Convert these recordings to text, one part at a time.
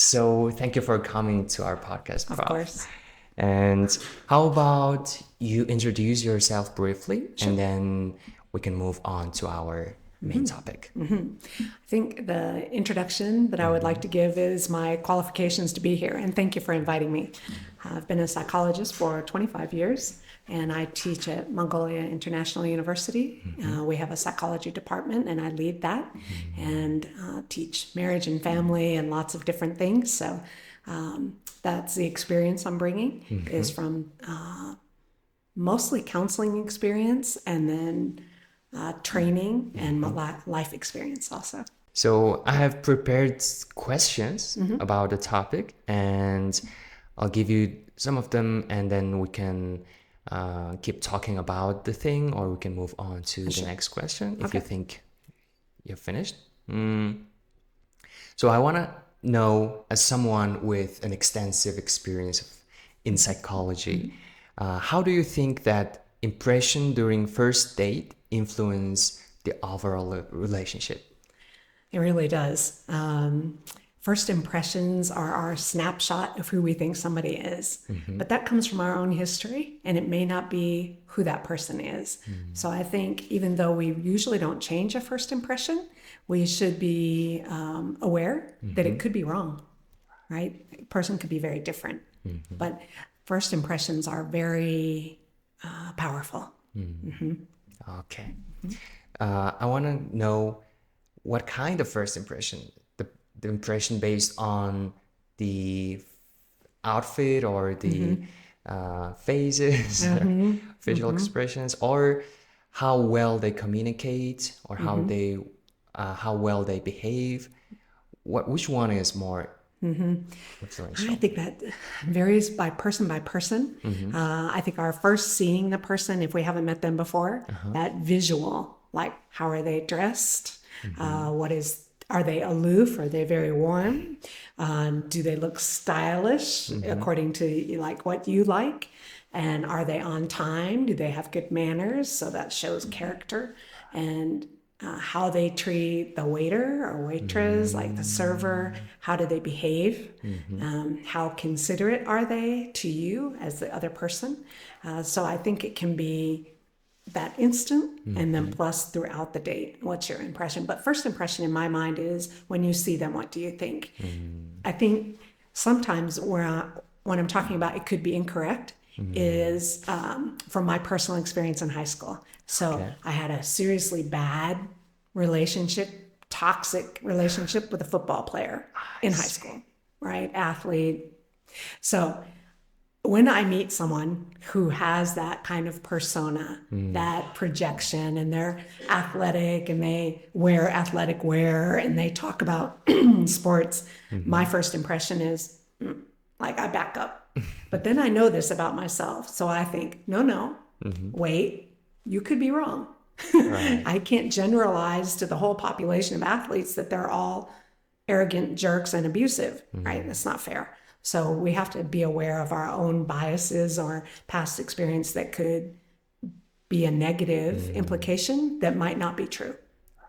So thank you for coming to our podcast, Prof. Of course. And how about you introduce yourself briefly, and then we can move on to our main topic. I think the introduction that I would like to give is my qualifications to be here, and thank you for inviting me. I've been a psychologist for 25 years, and I teach at Mongolian International University. We have a psychology department, and I lead that, and teach marriage and family and lots of different things. So that's the experience I'm bringing, is from mostly counseling experience, and then training and life experience also. So I have prepared questions about the topic, and I'll give you some of them, and then we can keep talking about the thing, or we can move on to the next question if you think you're finished. So I want to know, as someone with an extensive experience in psychology, how do you think that impression during first date influence the overall relationship? It really does. First impressions are our snapshot of who we think somebody is, but that comes from our own history, and it may not be who that person is. So I think even though we usually don't change a first impression, we should be aware that it could be wrong, right? A person could be very different, but first impressions are very powerful. Okay. I want to know what kind of first impression, the impression based on the outfit or the faces, facial expressions, or how well they communicate, or how well they behave. Which one is more influential? I think that varies by person. I think our first seeing the person, if we haven't met them before, that visual, like how are they dressed? Are they aloof? Are they very warm? Do they look stylish according to like what you like? And are they on time? Do they have good manners? So that shows character. And how they treat the waiter or waitress, like the server, how do they behave? How considerate are they to you as the other person? So I think it can be that instant, and then plus throughout the date, what's your impression? But first impression in my mind is when you see them, what do you think? I think sometimes when I'm talking about it could be incorrect is from my personal experience in high school. So I had a seriously bad relationship, toxic relationship with a football player in high school, right? Athlete. So when I meet someone who has that kind of persona, that projection, and they're athletic and they wear athletic wear and they talk about sports, my first impression is like I back up. But then I know this about myself. So I think, no, wait, you could be wrong. Right. I can't generalize to the whole population of athletes that they're all arrogant jerks and abusive, right? That's not fair. So we have to be aware of our own biases or past experience that could be a negative implication that might not be true.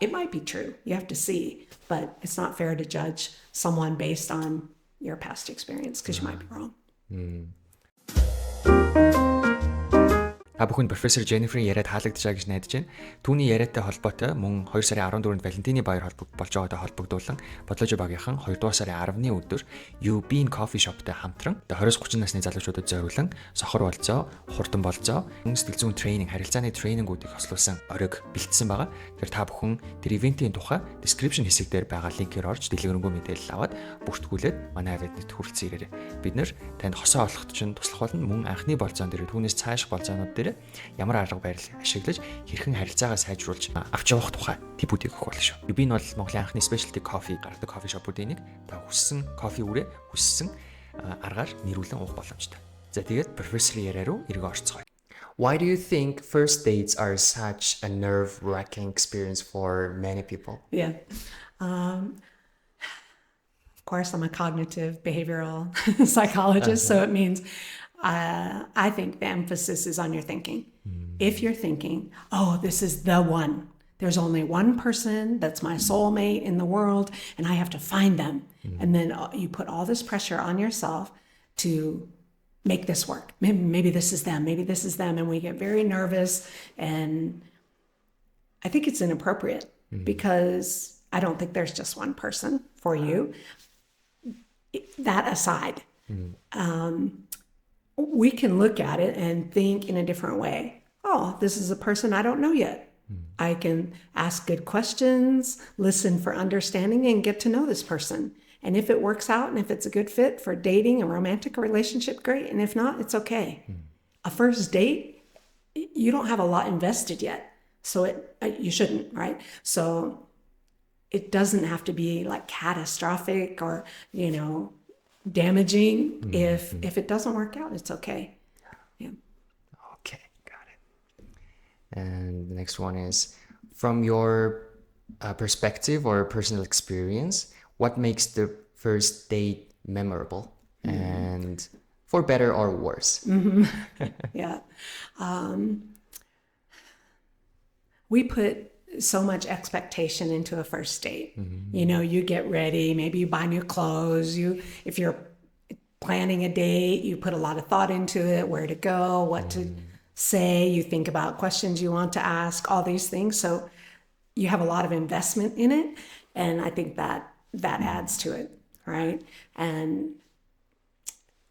It might be true. You have to see, but it's not fair to judge someone based on your past experience because you might be wrong. Та бүхэнд профессор Jennifer-ийн яриад таалагдж байгаа гэж найдаж байна. Түүний яриатай холбоотой мөн 2 сарын 14-нд Валентины баяр болж байгаатай холбогдуулан Болзооноос багийнхан 2 дугаар сарын 10-ны өдөр Bean Coffee Shop-тай хамтран 20-30 насны залуучуудад зориулан сохор болзоо, хурдан болзоо, сэтгэл зүйн тренинг, харилцааны тренингуудыг хослуулсан оройг бэлдсэн байгаа. Тэгэхээр та бүхэн тэр ивентийн тухай description хэсэг дээр байгаа линкээр орж дэлгэрэнгүй мэдээлэл аваад бүртгүүлээд манай авьяадад хүрэлцэн ирээрэй. Бид нэр танд хосоо олоход чинь туслах болно. Мөн анхны болзоон дээр түүнээс цааших болзоонууд дээр ямар арга барил ашиглаж хэрхэн харилцаагаа сайжруулж авч явах тухай типүүдийг өгөх болно шүү. Bean бол Монголын анхны specialty coffee гаргадаг кофе шопуудын нэг. Та хүссэн кофе үрээ хүссэн аргаар нэрвүүлэн уух боломжтой. За тэгээд профессорын яриа руу эргэн орцгоё. Why do you think first dates are such a nerve-wracking experience for many people? Yeah. Of course, I'm a cognitive behavioral psychologist, so it means I think the emphasis is on your thinking. If you're thinking, oh, this is the one, there's only one person that's my soulmate in the world, and I have to find them. And then you put all this pressure on yourself to make this work. Maybe this is them, maybe this is them. And we get very nervous. And I think it's inappropriate because I don't think there's just one person for you. That aside, we can look at it and think in a different way. Oh, this is a person I don't know yet. I can ask good questions, listen for understanding, and get to know this person. And if it works out and if it's a good fit for dating, a romantic relationship, great. And if not, it's okay. A first date, you don't have a lot invested yet. So you shouldn't, right? So it doesn't have to be like catastrophic or, damaging. If it doesn't work out, it's okay. Yeah. Okay, got it. And the next one is, from your perspective or personal experience, what makes the first date memorable and for better or worse? Yeah. We put so much expectation into a first date. You get ready, maybe you buy new clothes. If you're planning a date, you put a lot of thought into it, where to go, what to say. You think about questions you want to ask, all these things. So you have a lot of investment in it. And I think that adds to it, right? And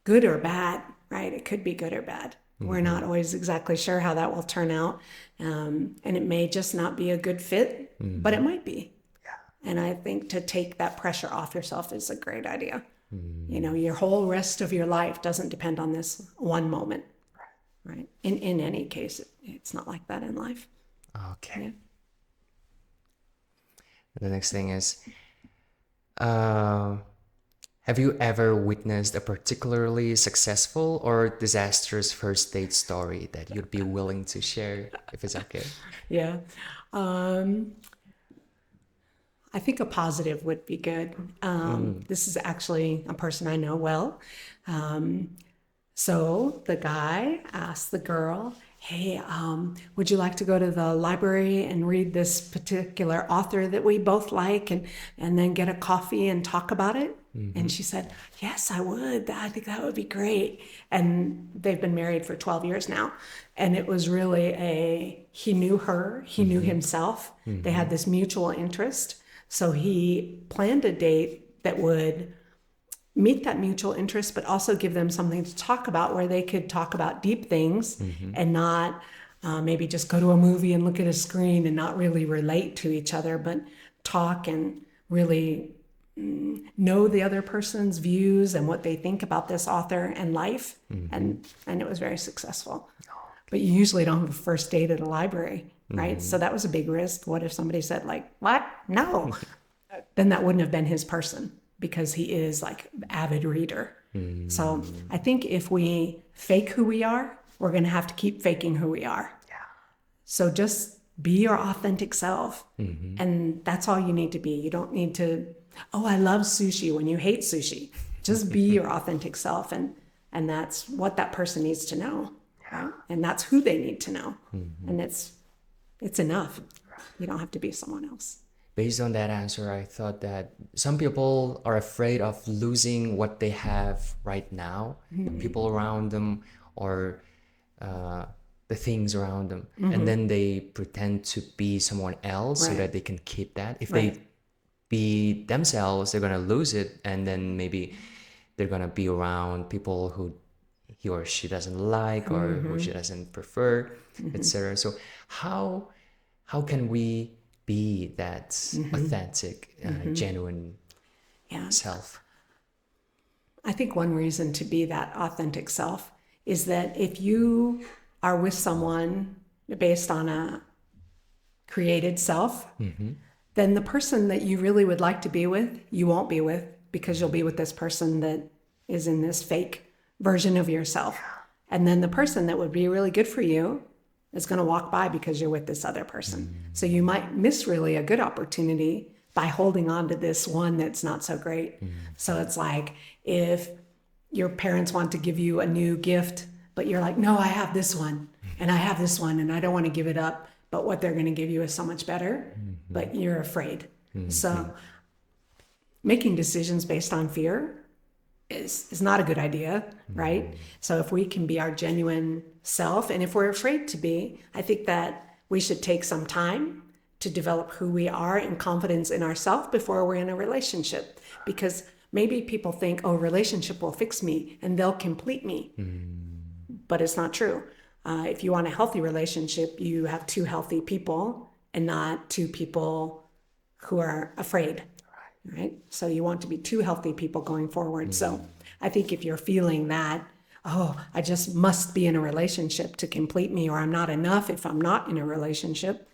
good or bad, right? It could be good or bad. We're not always exactly sure how that will turn out. And it may just not be a good fit, but it might be. Yeah. And I think to take that pressure off yourself is a great idea. Your whole rest of your life doesn't depend on this one moment, right? In any case, it's not like that in life. Okay. Yeah. The next thing is, have you ever witnessed a particularly successful or disastrous first date story that you'd be willing to share, if it's okay? Yeah. I think a positive would be good. This is actually a person I know well. So the guy asked the girl, hey, would you like to go to the library and read this particular author that we both like and then get a coffee and talk about it? And she said, yes, I would. I think that would be great. And they've been married for 12 years now. And it was really he knew her, he knew himself. They had this mutual interest. So he planned a date that would meet that mutual interest, but also give them something to talk about where they could talk about deep things and not maybe just go to a movie and look at a screen and not really relate to each other, but talk and really know the other person's views and what they think about this author and life. And it was very successful. But you usually don't have a first date at a library, right? So that was a big risk. What if somebody said like, what? No. Then that wouldn't have been his person, because he is like an avid reader. So I think if we fake who we are, we're going to have to keep faking who we are. Yeah. So just be your authentic self. And that's all you need to be. You don't need to, oh, I love sushi when you hate sushi. Just be your authentic self. And that's what that person needs to know. Right? And that's who they need to know. And it's enough. You don't have to be someone else. Based on that answer, I thought that some people are afraid of losing what they have right now, the people around them or the things around them. And then they pretend to be someone else so that they can keep that. If they be themselves, they're going to lose it. And then maybe they're going to be around people who he or she doesn't like or who she doesn't prefer, etc. So how can we be that authentic, genuine self? I think one reason to be that authentic self is that if you are with someone based on a created self, then the person that you really would like to be with, you won't be with, because you'll be with this person that is in this fake version of yourself. And then the person that would be really good for you is going to walk by because you're with this other person. So you might miss really a good opportunity by holding on to this one that's not so great. So it's like if your parents want to give you a new gift, but you're like, no, I have this one and I have this one and I don't want to give it up but what they're going to give you is so much better, but you're afraid. So making decisions based on fear is not a good idea, right? So if we can be our genuine self, and if we're afraid to be, I think that we should take some time to develop who we are and confidence in ourselves before we're in a relationship. Because maybe people think, oh, relationship will fix me and they'll complete me. But it's not true. If you want a healthy relationship, you have two healthy people and not two people who are afraid. Right? So you want to be two healthy people going forward. So I think if you're feeling that, oh, I just must be in a relationship to complete me, or I'm not enough if I'm not in a relationship,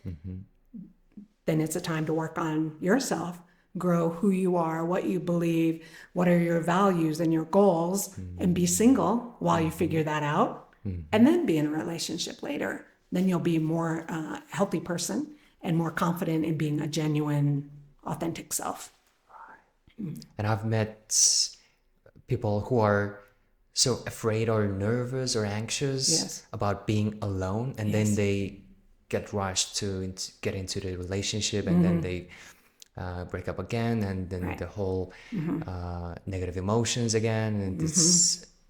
then it's a time to work on yourself, grow who you are, what you believe, what are your values and your goals, and be single while you figure that out, and then be in a relationship later. Then you'll be a more healthy person and more confident in being a genuine, authentic self. And I've met people who are so afraid or nervous or anxious about being alone, and then they get rushed to get into the relationship, and then they break up again, and then the whole negative emotions again, and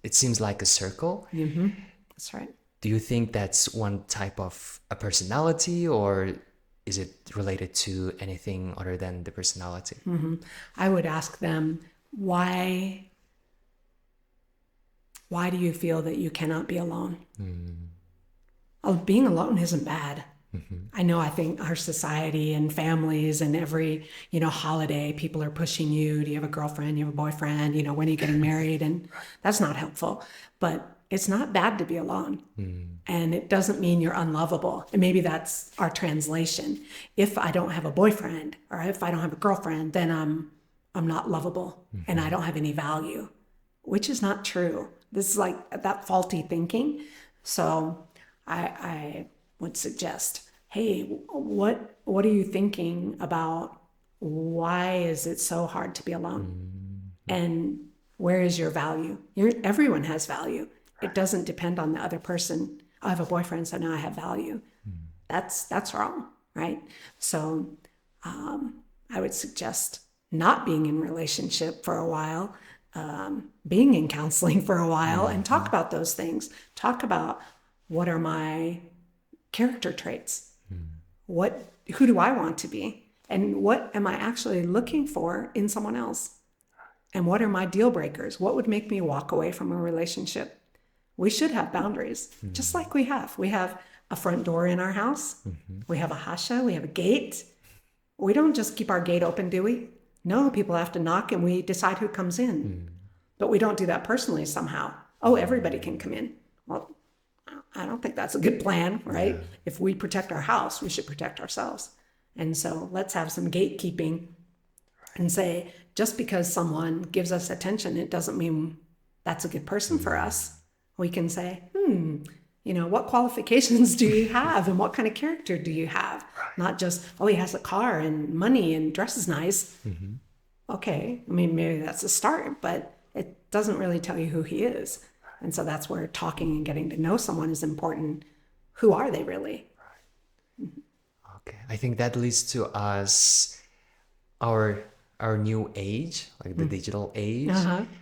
it seems like a circle. That's right. Do you think that's one type of a personality, or is it related to anything other than the personality? I would ask them, why do you feel that you cannot be alone? Oh, being alone isn't bad. I know, I think our society and families and every, holiday, people are pushing you. Do you have a girlfriend? Do you have a boyfriend? When are you getting married? And that's not helpful. But it's not bad to be alone. And it doesn't mean you're unlovable. And maybe that's our translation. If I don't have a boyfriend or if I don't have a girlfriend, then I'm not lovable and I don't have any value, which is not true. This is like that faulty thinking. So I would suggest, hey, what are you thinking about? Why is it so hard to be alone? And where is your value? Everyone has value. It doesn't depend on the other person. I have a boyfriend, so now I have value. That's wrong, right? So I would suggest not being in relationship for a while, being in counseling for a while, and talk about those things. Talk about, what are my character traits? Who do I want to be? And what am I actually looking for in someone else? And what are my deal breakers? What would make me walk away from a relationship? We should have boundaries, just like we have. We have a front door in our house. We have a hasha. We have a gate. We don't just keep our gate open, do we? No, people have to knock and we decide who comes in. But we don't do that personally somehow. Oh, everybody can come in. Well, I don't think that's a good plan, right? If we protect our house, we should protect ourselves. And so let's have some gatekeeping and say, just because someone gives us attention, it doesn't mean that's a good person for us. We can say, what qualifications do you have and what kind of character do you have? Not just, oh, he has a car and money and dresses nice. Okay, I mean, maybe that's a start, but it doesn't really tell you who he is. And so that's where talking and getting to know someone is important. Who are they really? Okay, I think that leads to us, our new age, like the digital age.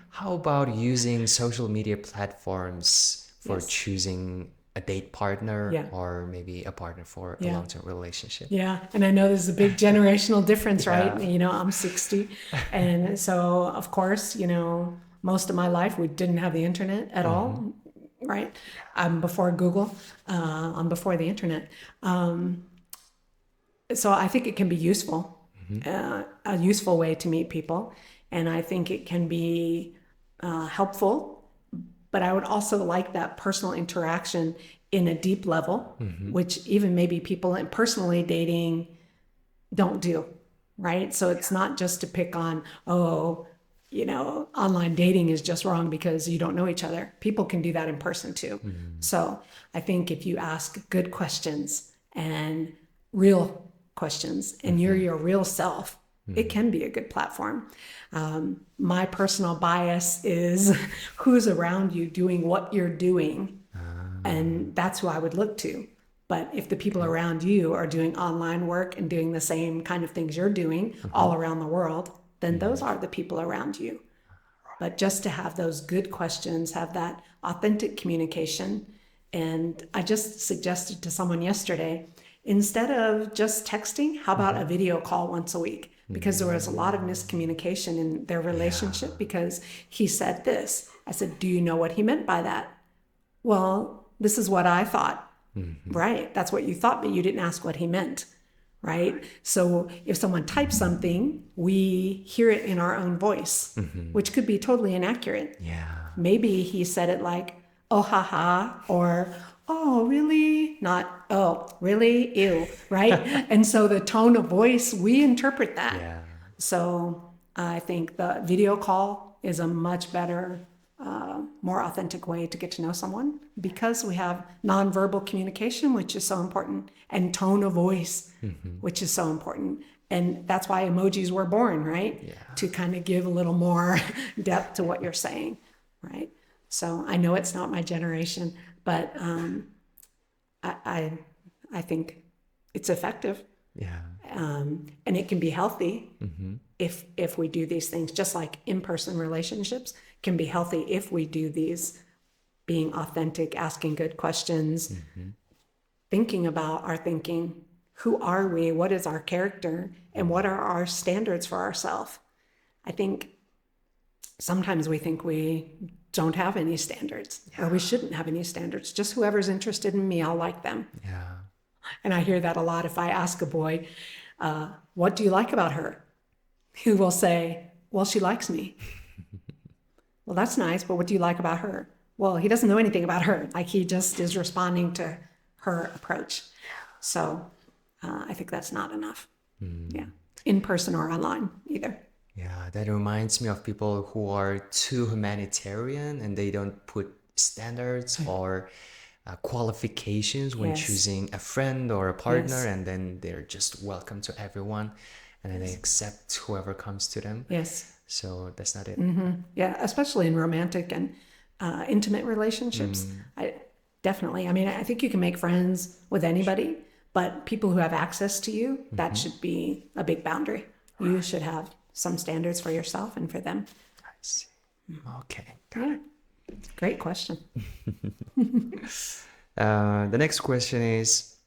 How about using social media platforms for choosing a date partner or maybe a partner for a long-term relationship? Yeah, and I know there's a big generational difference, right? I'm 60. And so, of course, most of my life, we didn't have the internet at all, right? I'm before Google, I'm before the internet. So I think it can be useful, a useful way to meet people. And I think it can be helpful, but I would also like that personal interaction in a deep level, which even maybe people in personally dating don't do, right? So it's not just to pick on, online dating is just wrong because you don't know each other. People can do that in person too. So I think if you ask good questions and real questions and you're your real self, it can be a good platform. My personal bias is who's around you doing what you're doing. And that's who I would look to. But if the people around you are doing online work and doing the same kind of things you're doing all around the world, then those are the people around you. But just to have those good questions, have that authentic communication. And I just suggested to someone yesterday, instead of just texting, how about a video call once a week? Because there was a lot of miscommunication in their relationship because he said this. I said, do you know what he meant by that? Well, this is what I thought. Right. That's what you thought, but you didn't ask what he meant. Right. So if someone types something, we hear it in our own voice, which could be totally inaccurate. Yeah. Maybe he said it like, oh, haha, or, oh, really? Not, oh, really? Ew. Right. And so the tone of voice, we interpret that. Yeah. So I think the video call is a much better, more authentic way to get to know someone because we have nonverbal communication, which is so important, and tone of voice, which is so important. And that's why emojis were born, right? Yeah. To kind of give a little more depth to what you're saying, right? So I know it's not my generation, but I think it's effective. Yeah. And it can be healthy if we do these things, just like in-person relationships can be healthy if we do these, being authentic, asking good questions, thinking about our thinking. Who are we? What is our character? And what are our standards for ourselves? I think sometimes we think we don't have any standards or we shouldn't have any standards. Just whoever's interested in me, I'll like them. Yeah. And I hear that a lot. If I ask a boy, what do you like about her? He will say, well, she likes me. Well, that's nice, but what do you like about her? Well, he doesn't know anything about her. Like he just is responding to her approach. So I think that's not enough. Yeah, in person or online either. Yeah, that reminds me of people who are too humanitarian and they don't put standards or qualifications when choosing a friend or a partner, and then they're just welcome to everyone, and then they accept whoever comes to them. Yes. So that's not it. Yeah, especially in romantic and intimate relationships. I think you can make friends with anybody, but people who have access to you, that should be a big boundary. You should have some standards for yourself and for them. I see. Okay. Yeah. Great question. The next question is,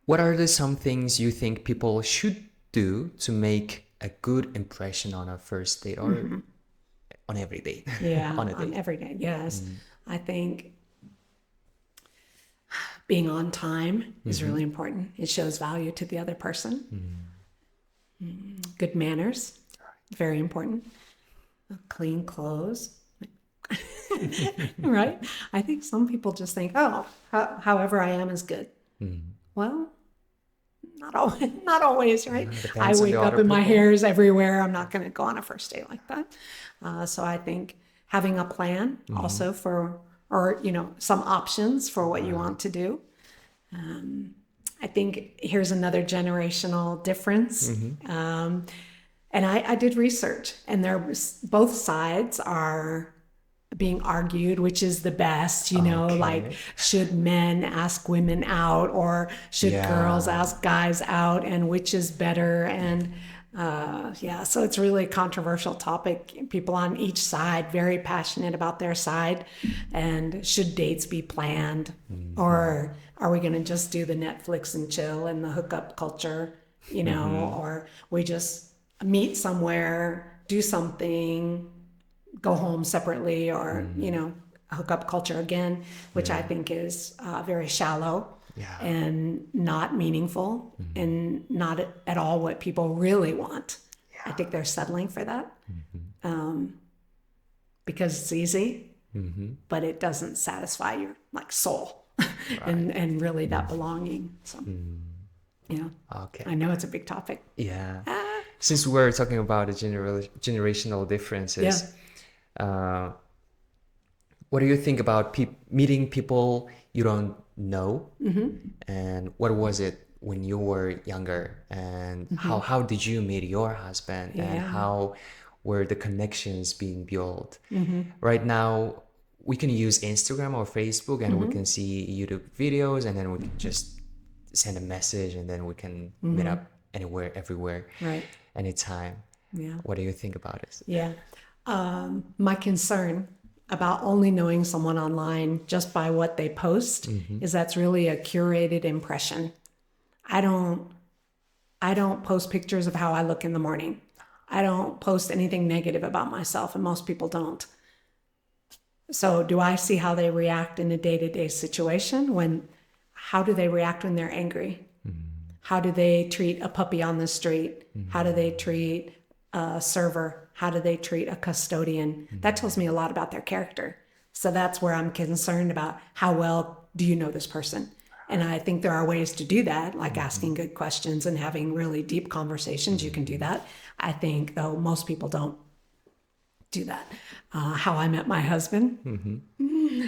what are some things you think people should do to make a good impression on a first date or on every date? Yeah, on a date. on every day. Yes. I think being on time is really important. It shows value to the other person. Good manners, very important. Clean clothes. Right? I think some people just think, oh, however I am is good. Well, not always, right? I wake up and my hair is everywhere. I'm not going to go on a first date like that. So I think having a plan also for, or, some options for what you want to do. I think here's another generational difference. And I did research, and both sides are being argued, which is the best, like should men ask women out or should girls ask guys out, and which is better. And so it's really a controversial topic. People on each side very passionate about their side. And should dates be planned, or are we going to just do the Netflix and chill and the hookup culture, or we just meet somewhere, do something, go home separately, or hookup culture again, which I think is very shallow and not meaningful and not at all what people really want. I think they're settling for that because it's easy, but it doesn't satisfy your soul and really that belonging. So Okay. I know it's a big topic. Yeah. Since we're talking about the generational differences, what do you think about meeting people you don't know? And what was it when you were younger? And how did you meet your husband? And how were the connections being built? Right now, we can use Instagram or Facebook, and we can see YouTube videos, and then we can just send a message, and then we can meet up anywhere, everywhere, right, anytime. Yeah. What do you think about it? Yeah. My concern about only knowing someone online just by what they post is that's really a curated impression. I don't post pictures of how I look in the morning. I don't post anything negative about myself, and most people don't. So do I see how they react in a day-to-day situation? How do they react when they're angry? How do they treat a puppy on the street? How do they treat a server? How do they treat a custodian? That tells me a lot about their character. So that's where I'm concerned about how well do you know this person? And I think there are ways to do that, like asking good questions and having really deep conversations. You can do that. I think, though, most people don't do that. How I met my husband.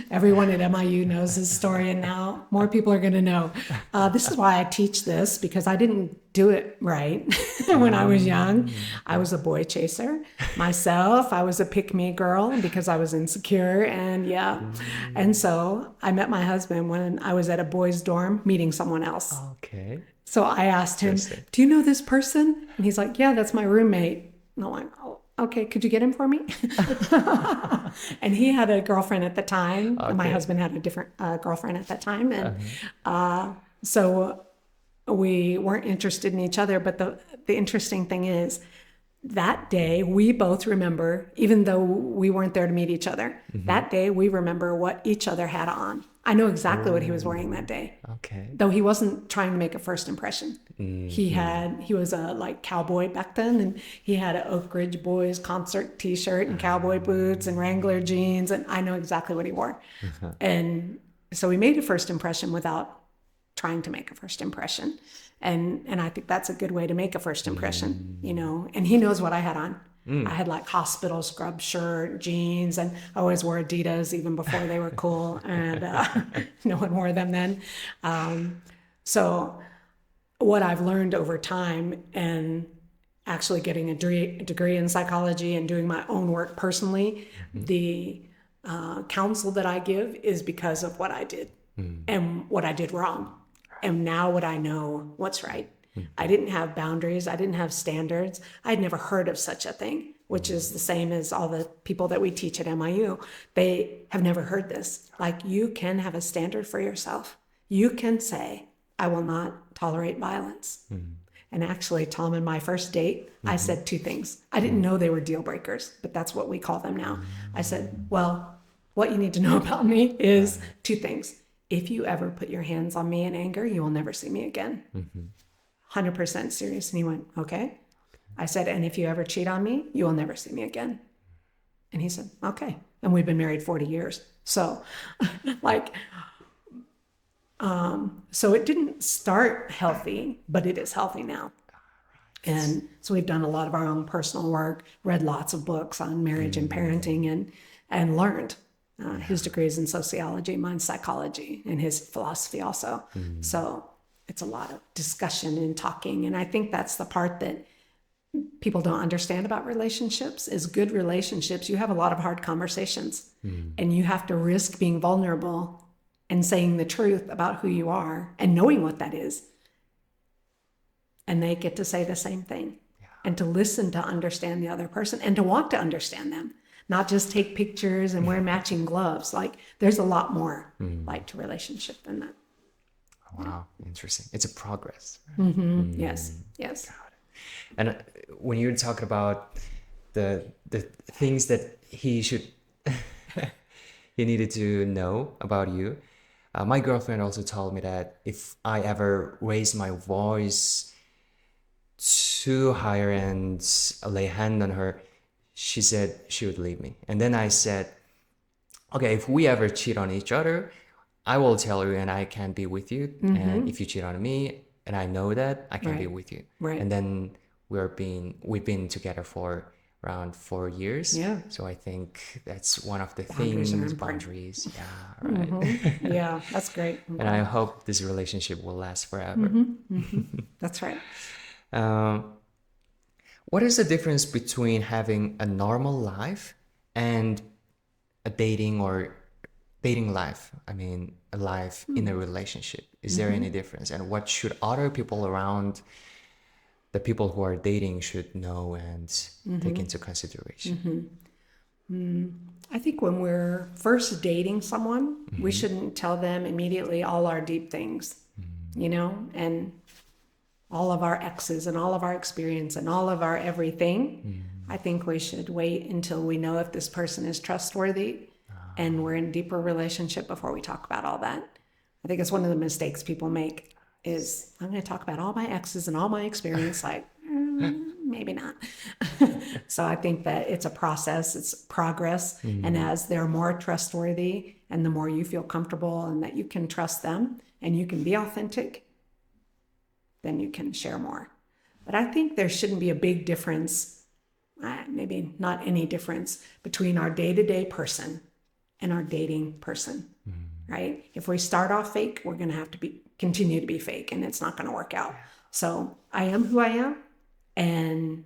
Everyone at MIU knows his story, and now more people are going to know. This is why I teach this, because I didn't do it right when I was young. I was a boy chaser myself. I was a pick-me girl because I was insecure, and and so I met my husband when I was at a boys' dorm meeting someone else. Okay. So I asked him, "Do you know this person?" And he's like, "Yeah, that's my roommate." And I'm like, "Oh, okay, could you get him for me?" And he had a girlfriend at the time. Okay. My husband had a different girlfriend at that time. And so we weren't interested in each other. But the interesting thing is, that day we both remember, even though we weren't there to meet each other, that day we remember what each other had on. I know exactly what he was wearing that day. Okay. Though he wasn't trying to make a first impression. He was a like cowboy back then, and he had an Oak Ridge Boys concert t-shirt and cowboy boots and Wrangler jeans, and I know exactly what he wore. And so we made a first impression without trying to make a first impression. And I think that's a good way to make a first impression, you know. And he knows what I had on. I had like hospital scrub shirt, jeans, and I always wore Adidas even before they were cool, and no one wore them then. So what I've learned over time, and actually getting a degree in psychology and doing my own work personally, the counsel that I give is because of what I did and what I did wrong. And now what I know what's right. I didn't have boundaries. I didn't have standards. I'd never heard of such a thing, which is the same as all the people that we teach at MIU. They have never heard this. Like, you can have a standard for yourself. You can say, I will not tolerate violence. And actually, Tom, in my first date, I said two things. I didn't know they were deal breakers, but that's what we call them now. I said, well, what you need to know about me is two things. If you ever put your hands on me in anger, you will never see me again. 100% serious. And he went, okay. I said, and if you ever cheat on me, you will never see me again. And he said, okay. And we've been married 40 years. So so it didn't start healthy, but it is healthy now. And so we've done a lot of our own personal work, read lots of books on marriage and parenting, and learned. His degree is in sociology, mine's psychology, and his philosophy also. So it's a lot of discussion and talking. And I think that's the part that people don't understand about relationships is good relationships. You have a lot of hard conversations, and you have to risk being vulnerable and saying the truth about who you are and knowing what that is. And they get to say the same thing, and to listen to understand the other person and to want to understand them, not just take pictures and wear matching gloves. Like, there's a lot more like to relationship than that. Wow, interesting. It's a progress. Yes. And when you're talking about the things that he needed to know about you, my girlfriend also told me that if I ever raise my voice too higher and lay hand on her, she said she would leave me. And then I said, okay, if we ever cheat on each other, I will tell you and I can be with you. And if you cheat on me and I know that, I can be with you. Right. And then we've been together for around 4 years. Yeah. So I think that's one of the boundaries. Yeah, right. Yeah, that's great. And I hope this relationship will last forever. That's right. What is the difference between having a normal life and a dating or dating life, I mean, a life in a relationship? Is there any difference? And what should other people around the people who are dating should know and take into consideration? I think when we're first dating someone, we shouldn't tell them immediately all our deep things, you know, and all of our exes and all of our experience and all of our everything. I think we should wait until we know if this person is trustworthy and we're in a deeper relationship before we talk about all that. I think it's one of the mistakes people make is, I'm going to talk about all my exes and all my experience. Like, maybe not. So I think that it's a process, it's progress. And as they're more trustworthy and the more you feel comfortable and that you can trust them and you can be authentic, then you can share more. But I think there shouldn't be a big difference, maybe not any difference, between our day-to-day person and our dating person, right? If we start off fake, we're going to have to continue to be fake, and it's not going to work out. So I am who I am, and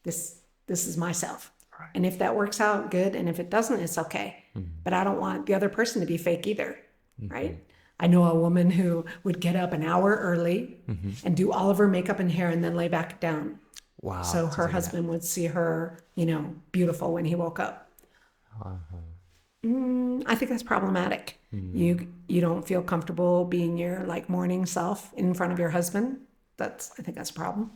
this is myself. Right. And if that works out, good. And if it doesn't, it's okay. But I don't want the other person to be fake either, right? I know a woman who would get up an hour early and do all of her makeup and hair and then lay back down. Wow. So her husband would see her, you know, beautiful when he woke up. I think that's problematic. You don't feel comfortable being your like morning self in front of your husband. I think that's a problem.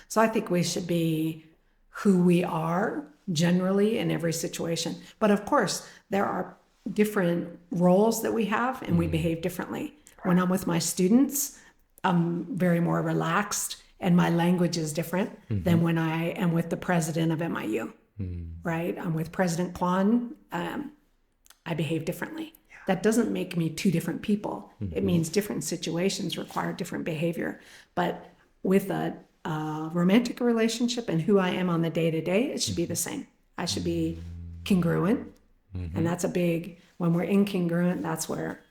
So I think we should be who we are generally in every situation. But of course, there are different roles that we have and we behave differently. When I'm with my students, I'm very more relaxed and my language is different than when I am with the president of MIU, right? I'm with President Kwan, I behave differently. That doesn't make me two different people. It means different situations require different behavior. But with a romantic relationship and who I am on the day-to-day, it should be the same. I should be congruent. And that's a big, when we're incongruent, that's where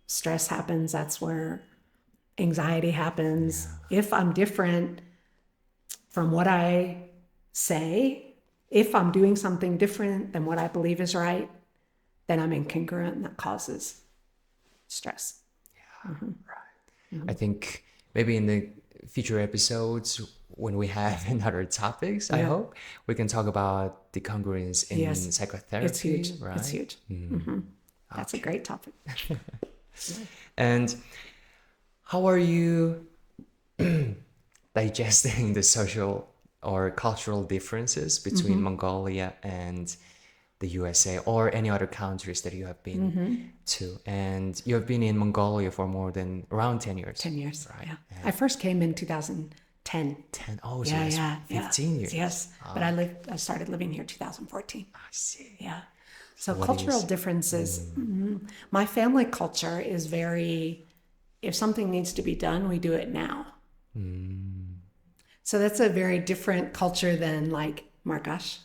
stress happens. That's where anxiety happens. If I'm different from what I say, if I'm doing something different than what I believe is right, then I'm incongruent and that causes stress. Right. I think maybe in the future episodes, when we have another topics, I hope we can talk about the congruence in psychotherapy. It's huge. Right? It's huge. That's a great topic. And how are you digesting the social or cultural differences between Mongolia and the USA or any other countries that you have been to? And you have been in Mongolia for more than around 10 years. 10 years, right? Yeah. I first came in 2010. 10, oh, so it's 15 years. Yes, but I started living here 2014. I see. Yeah. So cultural differences, my family culture is very, if something needs to be done, we do it now. So that's a very different culture than like Margash,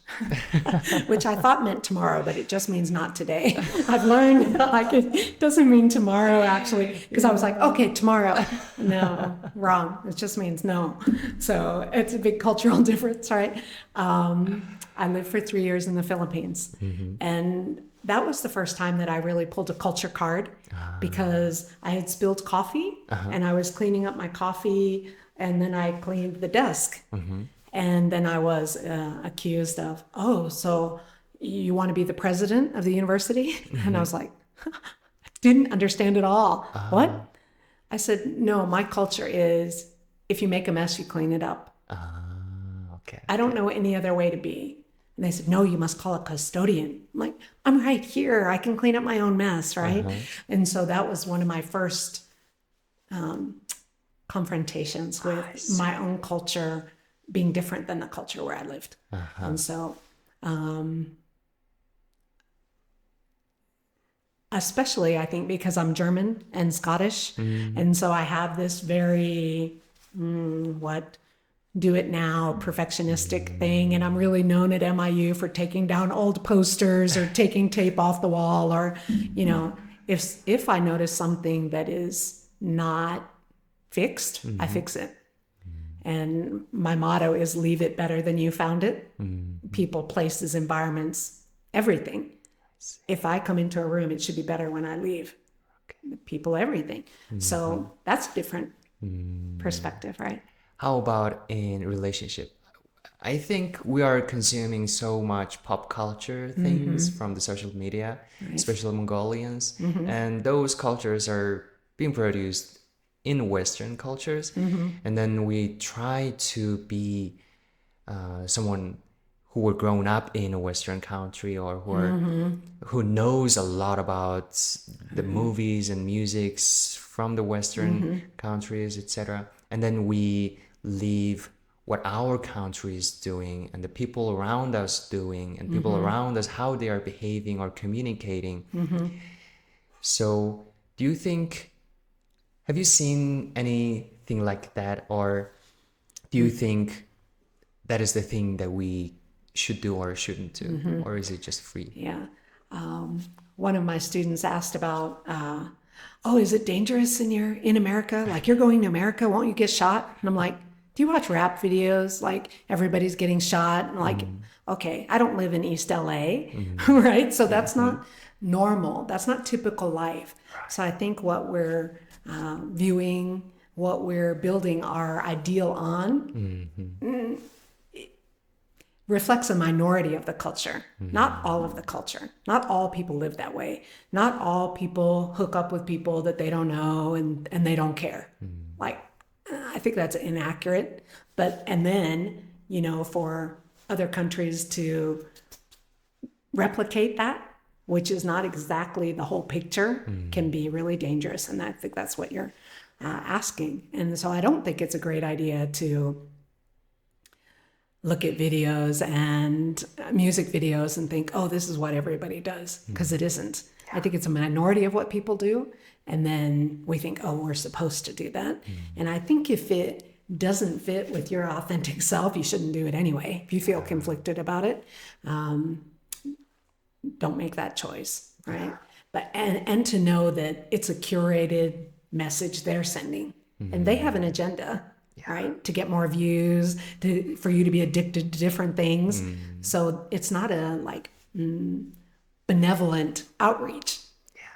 which I thought meant tomorrow, but it just means not today. I've learned like it doesn't mean tomorrow actually, because I was like, okay, tomorrow. No, wrong. It just means no. So it's a big cultural difference, right? I lived for 3 years in the Philippines, and that was the first time that I really pulled a culture card because I had spilled coffee and I was cleaning up my coffee and then I cleaned the desk. And then I was accused of, oh, so you want to be the president of the university? And I was like, I didn't understand it all. What? I said, no, my culture is if you make a mess, you clean it up. Okay. I don't know any other way to be. And they said, no, you must call a custodian. I'm like, I'm right here. I can clean up my own mess, right? And so that was one of my first confrontations with my own culture being different than the culture where I lived. And so, especially I think because I'm German and Scottish. And so I have this very, do it now, perfectionistic thing. And I'm really known at MIU for taking down old posters or taking tape off the wall or, you know, if I notice something that is not fixed, I fix it. And my motto is leave it better than you found it. People, places, environments, everything. if I come into a room, it should be better when I leave. The people, everything. So that's a different perspective, right? How about in relationship? I think we are consuming so much pop culture things from the social media, especially Mongolians, and those cultures are being produced in Western cultures, and then we try to be someone who were grown up in a Western country or who knows a lot about the movies and musics from the Western countries, etc. And then we leave what our country is doing and the people around us doing and people around us, how they are behaving or communicating. So do you think, have you seen anything like that, or do you think that is the thing that we should do or shouldn't do, or is it just free? Yeah. One of my students asked about, is it dangerous in America? Like, you're going to America, won't you get shot? And I'm like, do you watch rap videos? Like, everybody's getting shot. And like, okay, I don't live in East LA, right? So that's not normal. That's not typical life. So I think what we're viewing, what we're building our ideal on, reflects a minority of the culture, not all of the culture. Not all people live that way. Not all people hook up with people that they don't know and they don't care. Like, I think that's inaccurate. And then, for other countries to replicate that, which is not exactly the whole picture, can be really dangerous. And I think that's what you're asking. And so I don't think it's a great idea to look at videos and music videos and think, oh, this is what everybody does, because it isn't. I think it's a minority of what people do. And then we think, oh, we're supposed to do that. And I think if it doesn't fit with your authentic self, you shouldn't do it anyway. If you feel conflicted about it, don't make that choice, right? But and to know that it's a curated message they're sending, and they have an agenda, right? To get more views, for you to be addicted to different things. So it's not a benevolent outreach,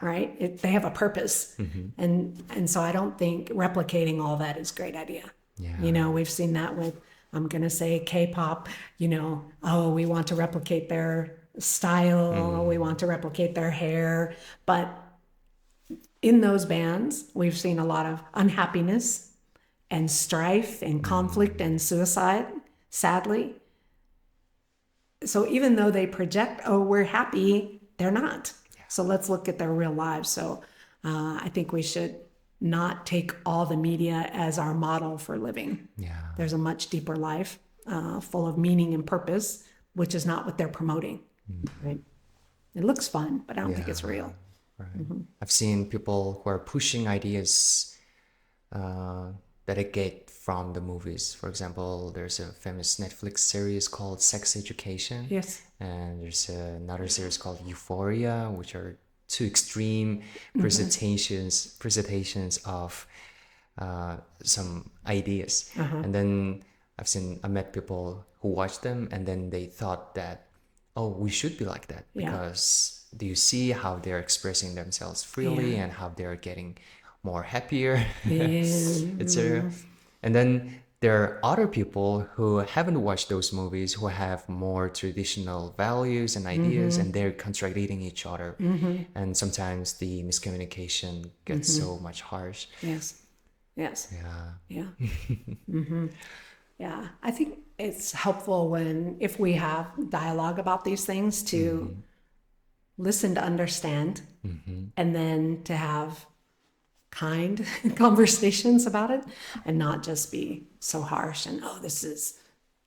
right? They have a purpose. And so I don't think replicating all that is a great idea. We've seen that with, I'm going to say K-pop, we want to replicate their style, we want to replicate their hair. But in those bands, we've seen a lot of unhappiness and strife and conflict and suicide, sadly. So even though they project, oh, we're happy, they're not. So let's look at their real lives. So I think we should not take all the media as our model for living. There's a much deeper life full of meaning and purpose, which is not what they're promoting. Right? It looks fun, but I don't think it's real. Right. I've seen people who are pushing ideas that I get from the movies. For example, there's a famous Netflix series called Sex Education. Yes. And there's another series called Euphoria, which are two extreme presentations of some ideas. And then I met people who watched them, and then they thought that, oh, we should be like that, because do you see how they're expressing themselves freely and how they're getting more happier, etc. And then there are other people who haven't watched those movies, who have more traditional values and ideas, and they're contradicting each other. And sometimes the miscommunication gets so much harsh. Yes. Yeah. Yeah. I think it's helpful if we have dialogue about these things, to listen to understand, and then to have kind conversations about it, and not just be so harsh and, oh, this is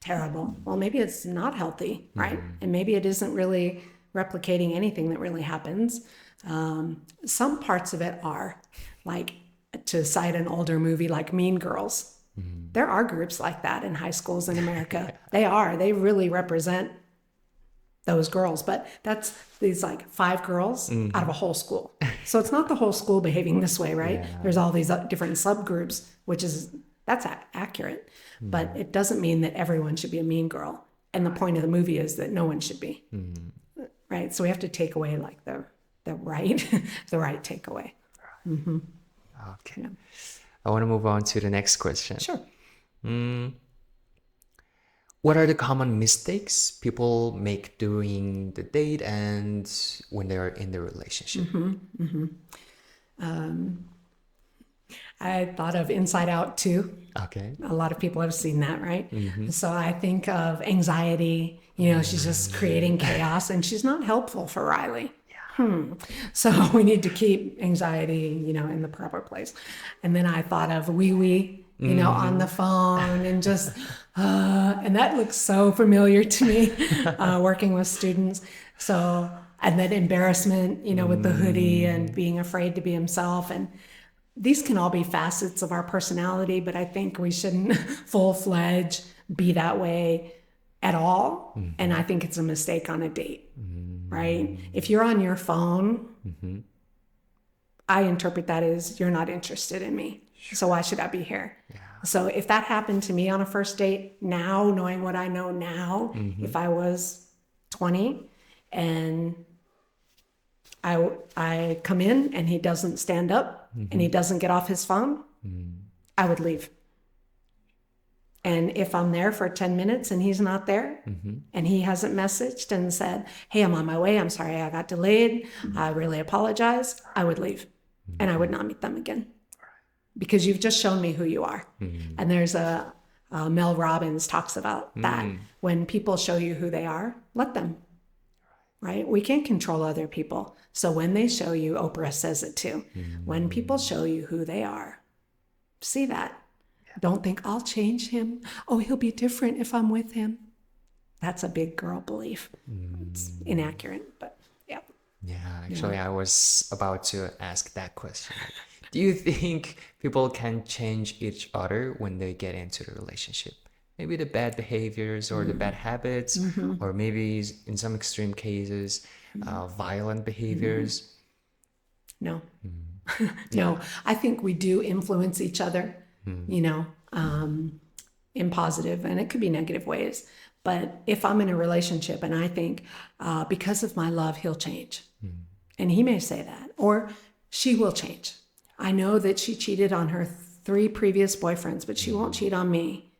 terrible. Well, maybe it's not healthy, right? And maybe it isn't really replicating anything that really happens. Some parts of it are, like, to cite an older movie like Mean Girls. There are groups like that in high schools in America. They really represent those girls, but that's these like 5 girls out of a whole school. So it's not the whole school behaving this way, right? There's all these different subgroups, that's accurate, but it doesn't mean that everyone should be a mean girl. And the point of the movie is that no one should be. right? So we have to take away like the right, the right takeaway. Okay. Yeah. I want to move on to the next question. Sure. What are the common mistakes people make during the date and when they're in the relationship? I thought of Inside Out too. Okay. A lot of people have seen that, right? So I think of anxiety, you know, she's just creating chaos and she's not helpful for Riley. So we need to keep anxiety, you know, in the proper place. And then I thought of wee wee, you know, on the phone and just, and that looks so familiar to me, working with students. So, and then embarrassment, you know, with the hoodie and being afraid to be himself. And these can all be facets of our personality, but I think we shouldn't full-fledged be that way at all. And I think it's a mistake on a date, right? If you're on your phone, I interpret that as you're not interested in me. So why should I be here? Yeah. So if that happened to me on a first date now, knowing what I know now, if I was 20 and I come in and he doesn't stand up and he doesn't get off his phone, I would leave. And if I'm there for 10 minutes and he's not there and he hasn't messaged and said, hey, I'm on my way, I'm sorry I got delayed, I really apologize, I would leave and I would not meet them again. Because you've just shown me who you are. And there's a Mel Robbins talks about that. When people show you who they are, let them, right? We can't control other people. So when they show you, Oprah says it too, when people show you who they are, see that. Don't think, I'll change him. Oh, he'll be different if I'm with him. That's a big girl belief. It's inaccurate, but yeah. Yeah, actually, I was about to ask that question. Do you think people can change each other when they get into the relationship? Maybe the bad behaviors or the bad habits, or maybe in some extreme cases, violent behaviors? No. No, I think we do influence each other, you know, in positive, and it could be negative ways. But if I'm in a relationship and I think because of my love, he'll change. And he may say that, or she will change. I know that she cheated on her 3 previous boyfriends, but she won't cheat on me.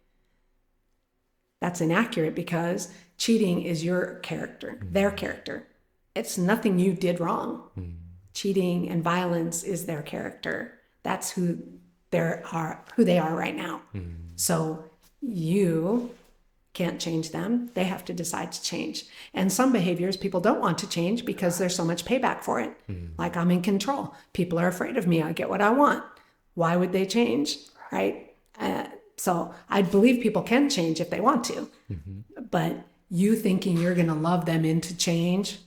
That's inaccurate because cheating is your character, their character. It's nothing you did wrong. Cheating and violence is their character. That's who they are right now. So you can't change them. They have to decide to change. And some behaviors people don't want to change because there's so much payback for it. Like I'm in control. People are afraid of me. I get what I want. Why would they change? Right? So I believe people can change if they want to. But you thinking you're going to love them into change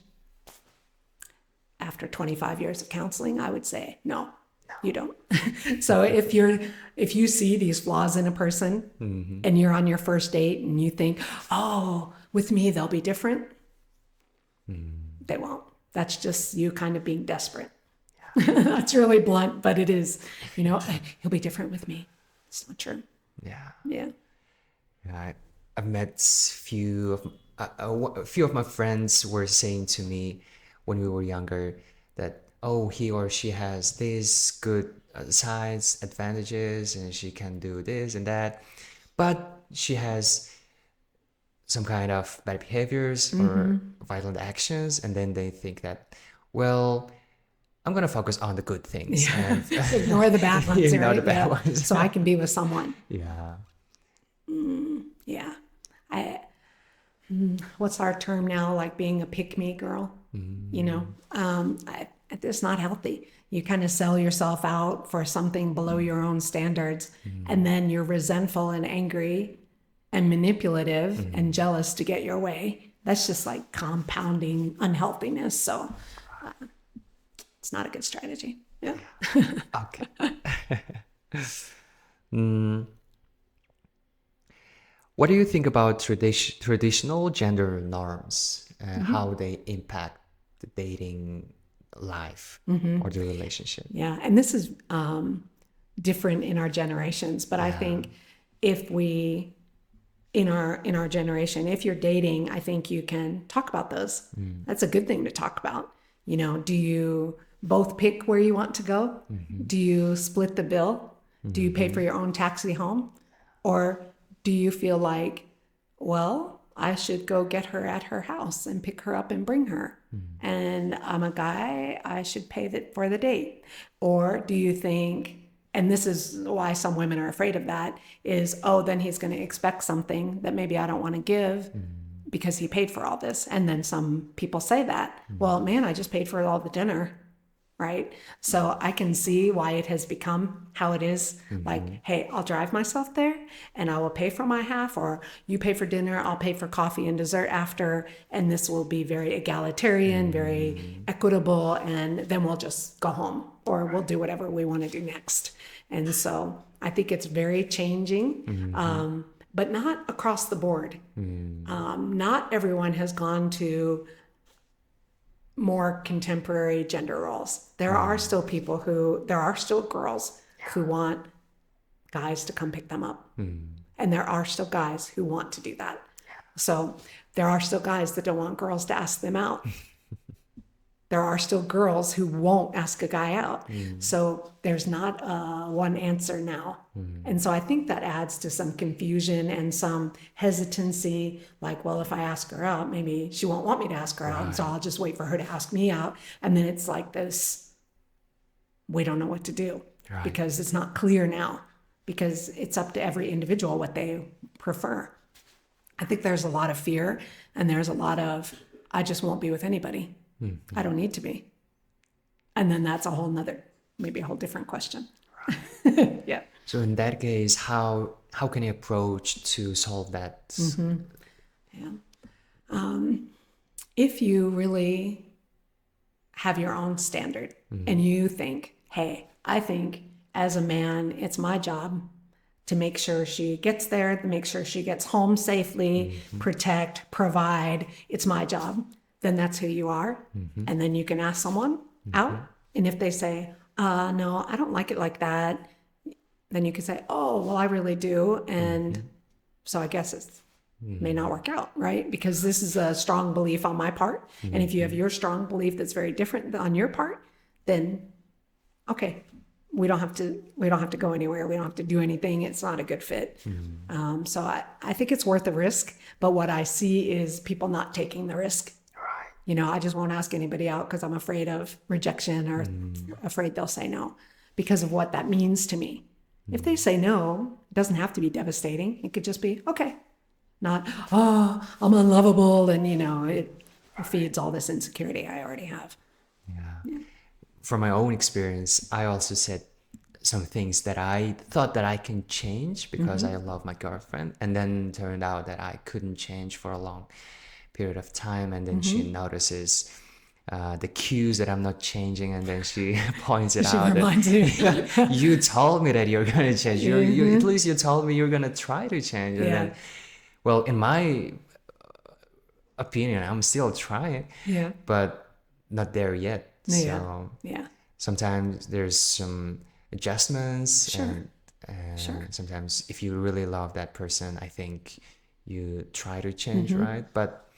after 25 years of counseling, I would say, no, you don't. So if you see these flaws in a person and you're on your first date and you think, oh, with me, they'll be different. They won't. That's just you kind of being desperate. That's really blunt, but it is, you know, he'll be different with me. It's not true. Yeah. I've met a few of my friends were saying to me when we were younger that, oh, he or she has these good sides, advantages, and she can do this and that, but she has some kind of bad behaviors or violent actions, and then they think that, well, I'm going to focus on the good things. And ignore the bad ones. Ignore the bad ones. So I can be with someone. Yeah. Yeah. What's our term now? Like being a pick-me girl, you know, it's not healthy. You kind of sell yourself out for something below your own standards. And then you're resentful and angry and manipulative and jealous to get your way. That's just like compounding unhealthiness. So it's not a good strategy. Yeah. Okay. What do you think about traditional gender norms and how they impact the dating life or the relationship? Yeah, and this is different in our generations, but I think if we in our generation, if you're dating, I think you can talk about those. That's a good thing to talk about. You know, do you both pick where you want to go? Do you split the bill? Do you pay for your own taxi home? Or do you feel like, well, I should go get her at her house and pick her up and bring her. And I'm a guy, I should pay for the date. Or do you think, and this is why some women are afraid of that, is, oh, then he's going to expect something that maybe I don't want to give because he paid for all this. And then some people say that, well, man, I just paid for all the dinner. Right? So I can see why it has become how it is. Like, hey, I'll drive myself there and I will pay for my half, or you pay for dinner, I'll pay for coffee and dessert after. And this will be very egalitarian, very equitable. And then we'll just go home, or we'll do whatever we want to do next. And so I think it's very changing, but not across the board. Not everyone has gone to more contemporary gender roles. There are still girls who want guys to come pick them up. And there are still guys who want to do that. So there are still guys that don't want girls to ask them out. There are still girls who won't ask a guy out. So there's not one answer now. And so I think that adds to some confusion and some hesitancy. Like, well, if I ask her out, maybe she won't want me to ask her out. So I'll just wait for her to ask me out. And then it's like this, we don't know what to do because it's not clear now, because it's up to every individual what they prefer. I think there's a lot of fear, and there's a lot of, I just won't be with anybody. I don't need to be. And then that's a whole nother, maybe a whole different question. Yeah. So in that case, how can you approach to solve that? If you really have your own standard and you think, hey, I think as a man, it's my job to make sure she gets there, to make sure she gets home safely, protect, provide. It's my job. Then that's who you are. And then you can ask someone out. And if they say, no, I don't like it like that, then you can say, oh, well, I really do. And so I guess it may not work out, right? Because this is a strong belief on my part. And if you have your strong belief that's very different on your part, then okay, we don't have to go anywhere. We don't have to do anything. It's not a good fit. So I think it's worth the risk. But what I see is people not taking the risk. You know, I just won't ask anybody out because I'm afraid of rejection or afraid they'll say no because of what that means to me. If they say no, it doesn't have to be devastating. It could just be, okay, not, oh, I'm unlovable. And, you know, it feeds all this insecurity I already have. Yeah. From my own experience, I also said some things that I thought that I can change because I love my girlfriend. And then turned out that I couldn't change for a long period of time, and then she notices the cues that I'm not changing, and then she points it out. She reminds you. You told me that you're going to change. You at least you told me you're going to try to change. And then, well, in my opinion, I'm still trying, but not there yet. So sometimes there's some adjustments, and sometimes if you really love that person, I think you try to change, right? But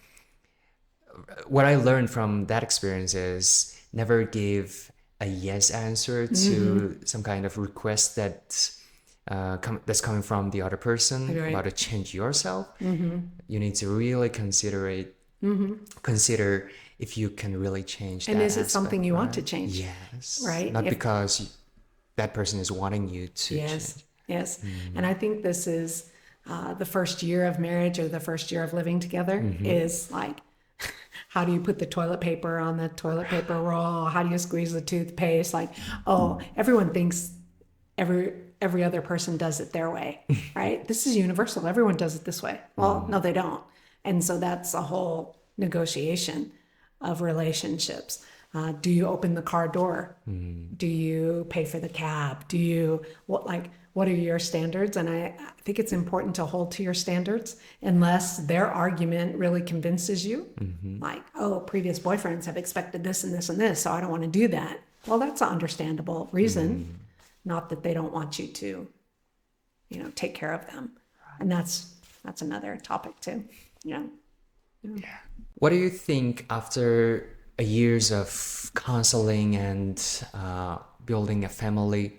what I learned from that experience is never give a yes answer to some kind of request that's coming from the other person about to change yourself. You need to really consider if you can really change and that is it aspect, something you right? want to change? Yes. Right? Not because that person is wanting you to change. Yes. And I think this is the first year of marriage or the first year of living together is like, how do you put the toilet paper on the toilet paper roll? How do you squeeze the toothpaste? Like, oh, everyone thinks every other person does it their way, right? This is universal. Everyone does it this way. Well, no, they don't. And so that's a whole negotiation of relationships. Do you open the car door? Do you pay for the cab? What are your standards? And I think it's important to hold to your standards unless their argument really convinces you. Like, oh, previous boyfriends have expected this and this and this, so I don't want to do that. Well, that's an understandable reason, not that they don't want you to, take care of them. And that's that's another topic too. Yeah. What do you think after years of counseling and building a family,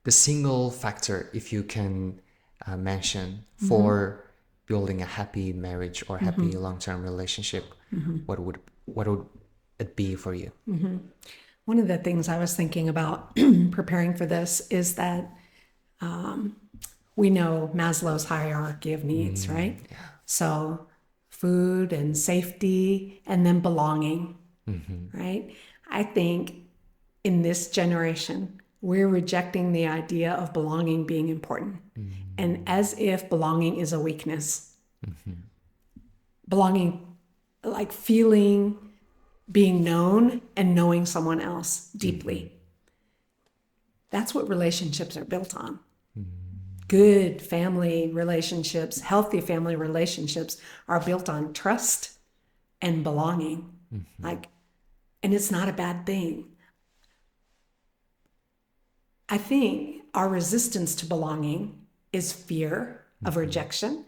the single factor, if you can mention, for building a happy marriage or happy long-term relationship, what would it be for you? One of the things I was thinking about preparing for this is that we know Maslow's hierarchy of needs, right? Yeah. So food and safety and then belonging, right? I think in this generation, we're rejecting the idea of belonging being important. And as if belonging is a weakness. Belonging, like feeling, being known and knowing someone else deeply. That's what relationships are built on. Good family relationships, healthy family relationships are built on trust and belonging. And it's not a bad thing. I think our resistance to belonging is fear of rejection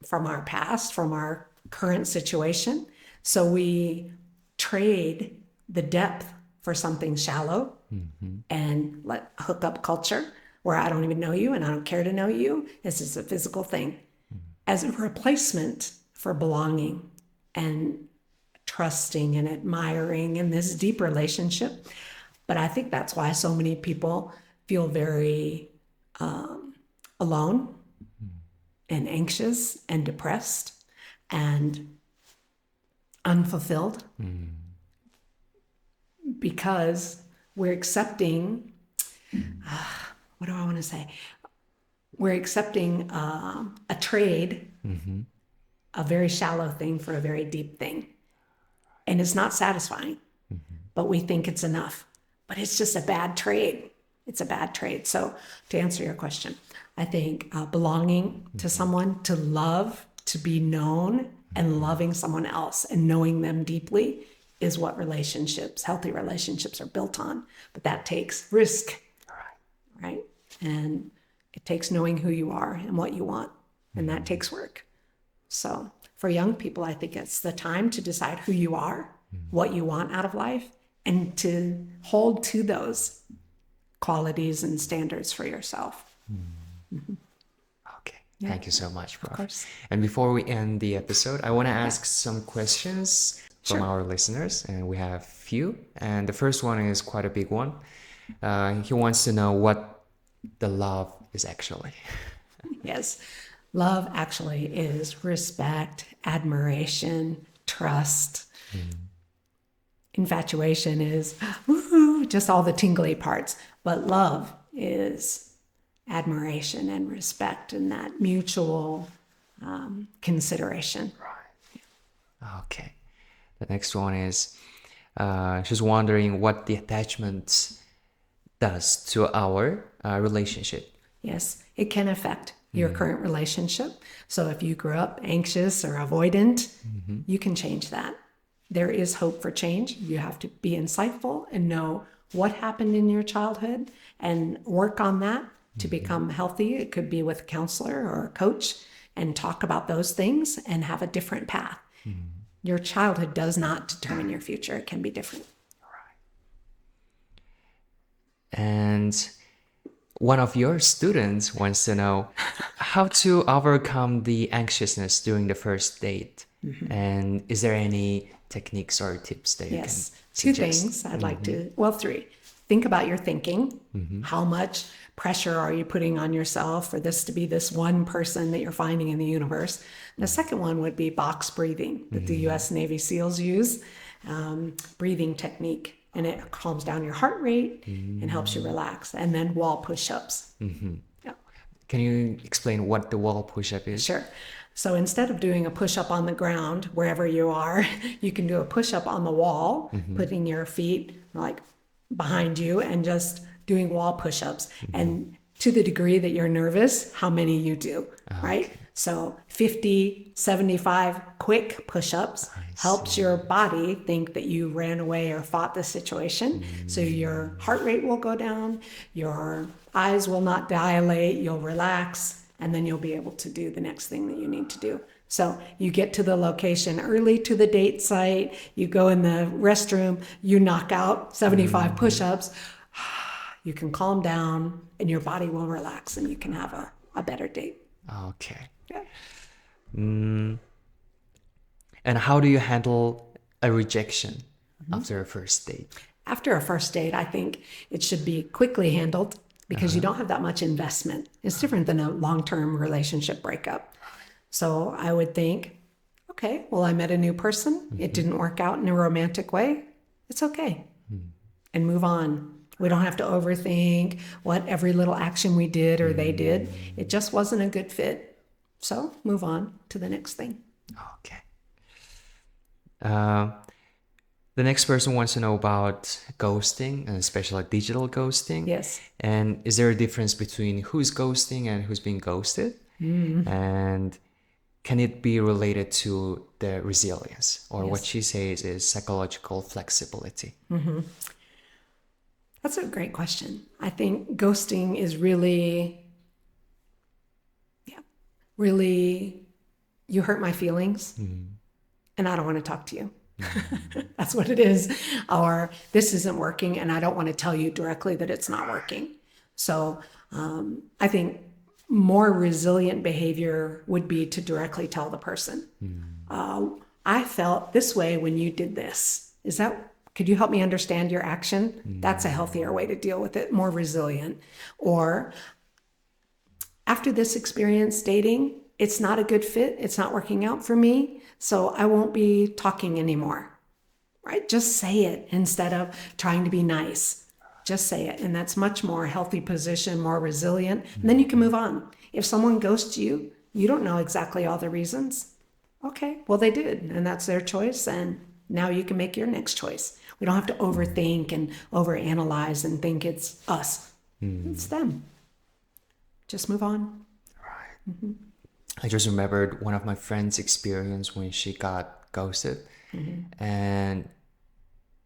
from our past, from our current situation. So we trade the depth for something shallow and let hookup culture where I don't even know you and I don't care to know you. This is a physical thing as a replacement for belonging and trusting and admiring in this deep relationship. But I think that's why so many people feel very alone and anxious and depressed and unfulfilled because we're accepting, what do I want to say? We're accepting a trade, a very shallow thing for a very deep thing. And it's not satisfying, but we think it's enough. But it's just a bad trade. It's a bad trade. So to answer your question, I think belonging to someone, to love, to be known, and loving someone else and knowing them deeply is what relationships, healthy relationships are built on. But that takes risk, right? And it takes knowing who you are and what you want. And that takes work. So for young people, I think it's the time to decide who you are, what you want out of life, and to hold to those qualities and standards for yourself. Okay. Yeah. Thank you so much, Prof. Of course. And before we end the episode, I want to ask some questions from our listeners, and we have few. And the first one is quite a big one. He wants to know what the love is actually. Yes. Love actually is respect, admiration, trust. Infatuation is woo-hoo, just all the tingly parts. But love is admiration and respect and that mutual consideration. Right. Okay. The next one is she's wondering what the attachment does to our relationship. Yes, it can affect your current relationship. So if you grew up anxious or avoidant, you can change that. There is hope for change. You have to be insightful and know what happened in your childhood and work on that to become healthy. It could be with a counselor or a coach and talk about those things and have a different path. Your childhood does not determine your future. It can be different. Right. And one of your students wants to know how to overcome the anxiousness during the first date. And is there any techniques or tips that you can suggest? Two things I'd like to, well, three. Think about your thinking. How much pressure are you putting on yourself for this to be this one person that you're finding in the universe? The second one would be box breathing that the U.S. Navy SEALs use, breathing technique. And it calms down your heart rate and helps you relax. And then wall push-ups. Yeah. Can you explain what the wall push-up is? Sure. So instead of doing a push-up on the ground, wherever you are, you can do a push-up on the wall, putting your feet like behind you and just doing wall push-ups. And to the degree that you're nervous, how many you do, right? So 50, 75 quick push-ups helps your body think that you ran away or fought the situation. So your heart rate will go down, your eyes will not dilate, you'll relax, and then you'll be able to do the next thing that you need to do. So you get to the location early to the date site, you go in the restroom, you knock out 75 push-ups, you can calm down and your body will relax and you can have a better date. Okay. Yeah. And how do you handle a rejection after a first date? After a first date, I think it should be quickly handled because you don't have that much investment. It's different than a long-term relationship breakup. So I would think, okay, well, I met a new person. It didn't work out in a romantic way. It's okay. And move on. We don't have to overthink what every little action we did or they did. It just wasn't a good fit. So move on to the next thing. Okay. The next person wants to know about ghosting, and especially digital ghosting. Yes. And is there a difference between who's ghosting and who's being ghosted? And can it be related to the resilience? Or what she says is psychological flexibility. That's a great question. I think ghosting is really, you hurt my feelings and I don't want to talk to you. That's what it is. Or this isn't working and I don't want to tell you directly that it's not working. So I think more resilient behavior would be to directly tell the person, I felt this way when you did this. Could you help me understand your action? That's a healthier way to deal with it, more resilient. Or after this experience dating, it's not a good fit. It's not working out for me. So I won't be talking anymore, right? Just say it instead of trying to be nice. Just say it. And that's much more healthy position, more resilient. And then you can move on. If someone ghosts you, you don't know exactly all the reasons. Okay, well, they did. And that's their choice. And now you can make your next choice. We don't have to overthink and overanalyze and think it's us. It's them. Just move on. Right. I just remembered one of my friends' experience when she got ghosted. And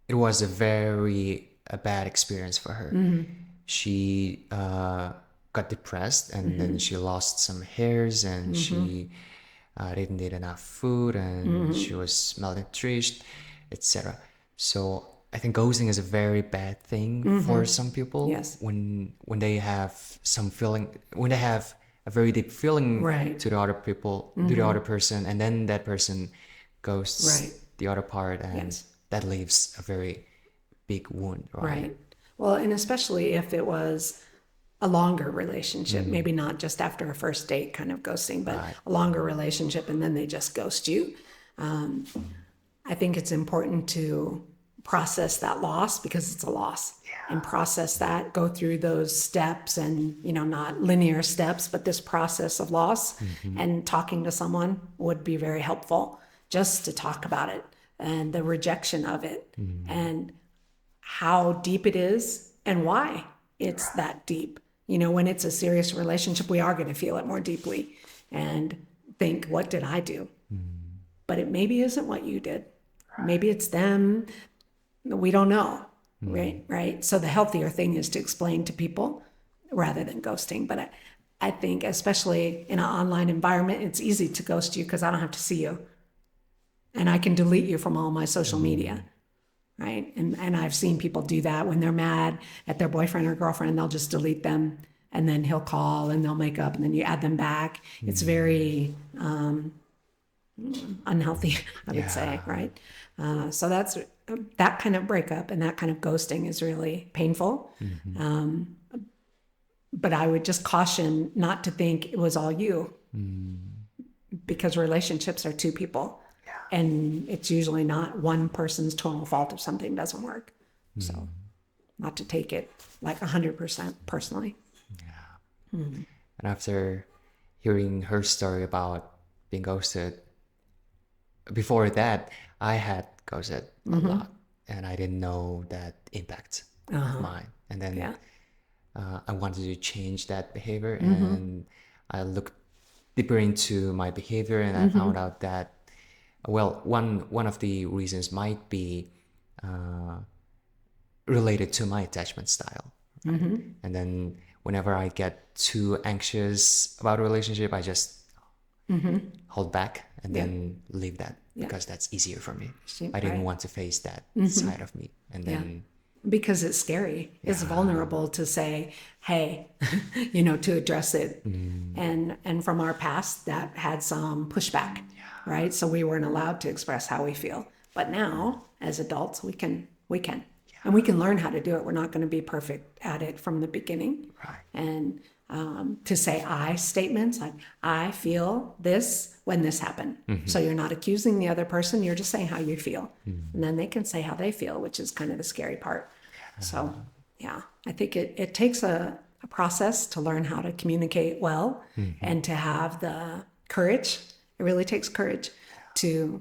it was a bad experience for her. She got depressed and then she lost some hairs and she didn't eat enough food and she was malnourished, etc. So I think ghosting is a very bad thing for some people. Yes. When they have some feeling, when they have a very deep feeling to the other people, to the other person, and then that person ghosts the other part, and that leaves a very big wound. Right. Well, and especially if it was a longer relationship, maybe not just after a first date kind of ghosting, but a longer relationship, and then they just ghost you. I think it's important to process that loss because it's a loss and process that, go through those steps and, not linear steps, but this process of loss and talking to someone would be very helpful just to talk about it and the rejection of it and how deep it is and why it's that deep. When it's a serious relationship, we are going to feel it more deeply and think, what did I do? But it maybe isn't what you did. Maybe it's them. We don't know, right? So the healthier thing is to explain to people rather than ghosting. But I think especially in an online environment, it's easy to ghost you because I don't have to see you. And I can delete you from all my social media, right? And I've seen people do that when they're mad at their boyfriend or girlfriend, they'll just delete them and then he'll call and they'll make up and then you add them back. It's very unhealthy, I would say, right? So that's that kind of breakup and that kind of ghosting is really painful. But I would just caution not to think it was all you because relationships are two people and it's usually not one person's total fault if something doesn't work. So not to take it like 100% personally. And after hearing her story about being ghosted, before that, I had ghosted a lot, and I didn't know that impact of mine. And then I wanted to change that behavior, and I looked deeper into my behavior, and I found out that, one of the reasons might be related to my attachment style. Right? And then whenever I get too anxious about a relationship, I just hold back and then leave that because that's easier for me. I didn't want to face that side of me. And then because it's scary. It's vulnerable to say, hey, you know, to address it. And from our past that had some pushback, right? So we weren't allowed to express how we feel. But now as adults, we can. And we can learn how to do it. We're not going to be perfect at it from the beginning. Right. And to say I statements like, I feel this when this happened. So you're not accusing the other person. You're just saying how you feel. And then they can say how they feel, which is kind of the scary part. So, yeah, I think it takes a process to learn how to communicate well and to have the courage. It really takes courage to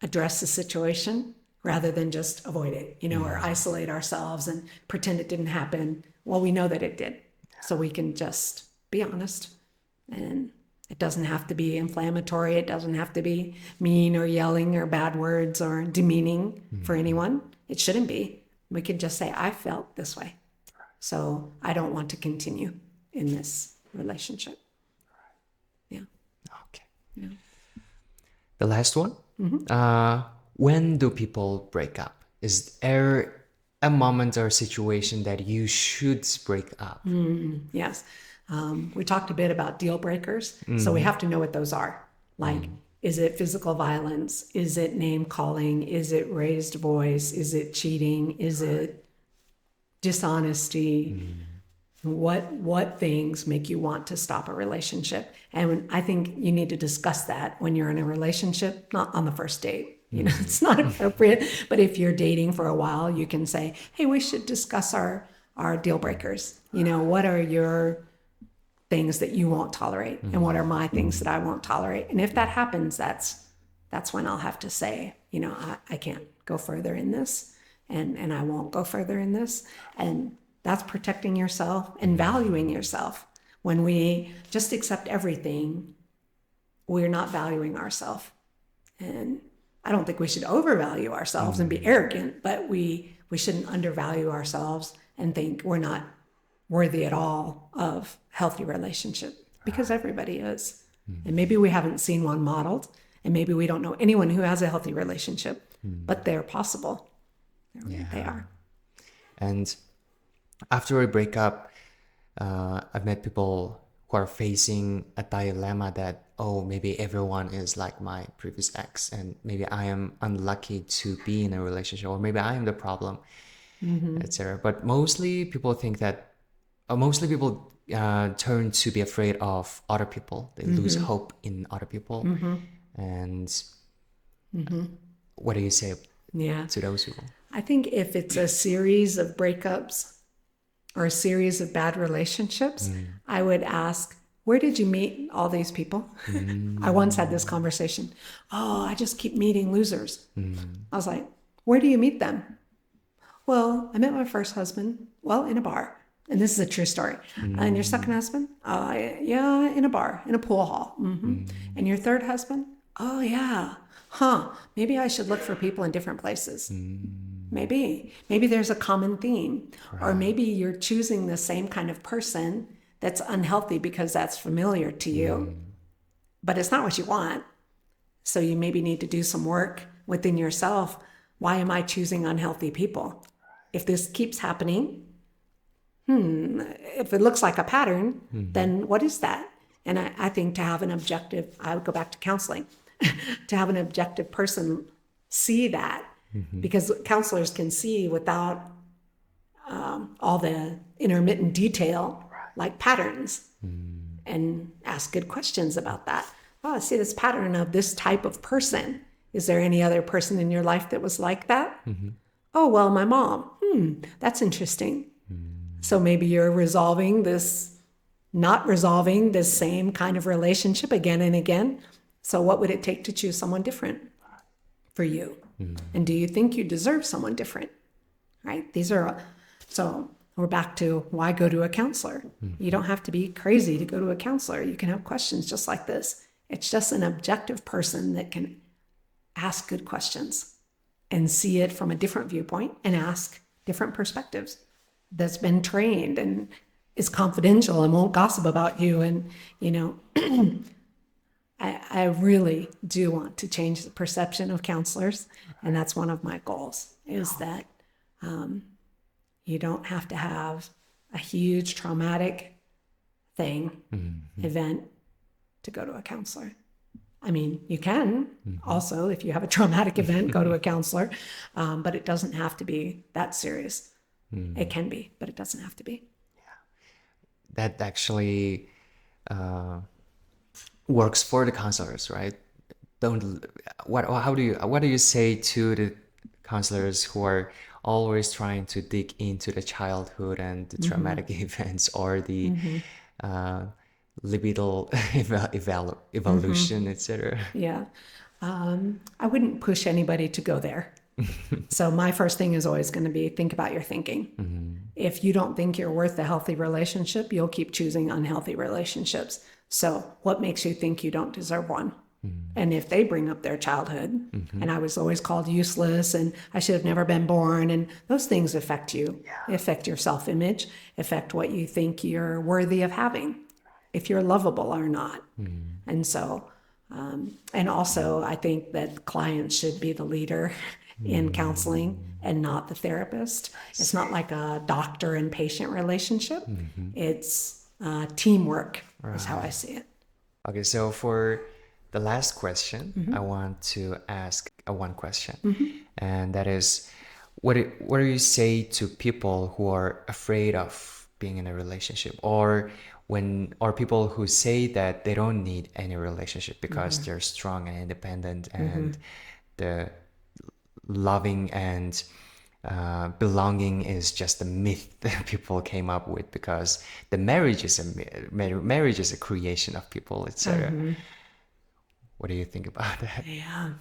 address the situation rather than just avoid it, you know, or isolate ourselves and pretend it didn't happen. Well, we know that it did. So we can just be honest. And it doesn't have to be inflammatory. It doesn't have to be mean or yelling or bad words or demeaning for anyone. It shouldn't be. We can just say, I felt this way. So I don't want to continue in this relationship. Yeah. Okay. Yeah. The last one. When do people break up? Is there a moment or situation that you should break up? Yes. We talked a bit about deal breakers. So we have to know what those are. Like, is it physical violence? Is it name calling? Is it raised voice? Is it cheating? Is it dishonesty? What things make you want to stop a relationship? And I think you need to discuss that when you're in a relationship, not on the first date. You know, it's not appropriate. But if you're dating for a while, you can say, hey, we should discuss our deal breakers. You know, what are your things that you won't tolerate? And what are my things that I won't tolerate? And if that happens, that's when I'll have to say, you know, I can't go further in this and I won't go further in this. And that's protecting yourself and valuing yourself. When we just accept everything, we're not valuing ourselves. And I don't think we should overvalue ourselves and be arrogant, but we shouldn't undervalue ourselves and think we're not worthy at all of healthy relationship, because everybody is. And maybe we haven't seen one modeled, and maybe we don't know anyone who has a healthy relationship, but they're possible. They are. And after a breakup, I've met people who are facing a dilemma that, oh, maybe everyone is like my previous ex, and maybe I am unlucky to be in a relationship, or maybe I am the problem, etc. But mostly people think that, turn to be afraid of other people. They lose hope in other people. And what do you say to those people? I think if it's a series of breakups or a series of bad relationships, I would ask, where did you meet all these people? I once had this conversation. Oh, I just keep meeting losers. I was like, where do you meet them? Well, I met my first husband, in a bar. And this is a true story. And your second husband? Yeah, in a bar, in a pool hall. And your third husband? Oh, yeah. Maybe I should look for people in different places. Maybe there's a common theme. Or maybe you're choosing the same kind of person that's unhealthy because that's familiar to you, but it's not what you want. So you maybe need to do some work within yourself. Why am I choosing unhealthy people? If this keeps happening, if it looks like a pattern, then what is that? And I think to have an objective, I would go back to counseling, to have an objective person see that, because counselors can see without all the intermittent detail, like patterns, and ask good questions about that. Oh, I see this pattern of this type of person. Is there any other person in your life that was like that? Oh, well, my mom. That's interesting. So maybe you're not resolving this same kind of relationship again and again. So what would it take to choose someone different for you? And do you think you deserve someone different? Right? So we're back to why go to a counselor. You don't have to be crazy to go to a counselor. You can have questions just like this. It's just an objective person that can ask good questions and see it from a different viewpoint and ask different perspectives, that's been trained and is confidential and won't gossip about you. And, you know, I really do want to change the perception of counselors. And that's one of my goals, is that you don't have to have a huge traumatic event to go to a counselor. I mean, you can also, if you have a traumatic event, go to a counselor, but it doesn't have to be that serious. It can be, but it doesn't have to be. That actually works for the counselors, right? What do you say to the counselors who are always trying to dig into the childhood and the traumatic events, or the libidinal evolution, etc.? Yeah. I wouldn't push anybody to go there. So my first thing is always going to be, think about your thinking. If you don't think you're worth a healthy relationship, you'll keep choosing unhealthy relationships. So what makes you think you don't deserve one? And if they bring up their childhood, and I was always called useless and I should have never been born, and those things affect you, affect your self-image, affect what you think you're worthy of having, if you're lovable or not. And so, and also I think that clients should be the leader in counseling and not the therapist. It's not like a doctor and patient relationship. It's teamwork is how I see it. Okay, so for the last question, I want to ask one question, and that is, what do you say to people who are afraid of being in a relationship, or people who say that they don't need any relationship because they're strong and independent, and the loving and belonging is just a myth that people came up with because the marriage is a creation of people, etc. What do you think about that? Yeah.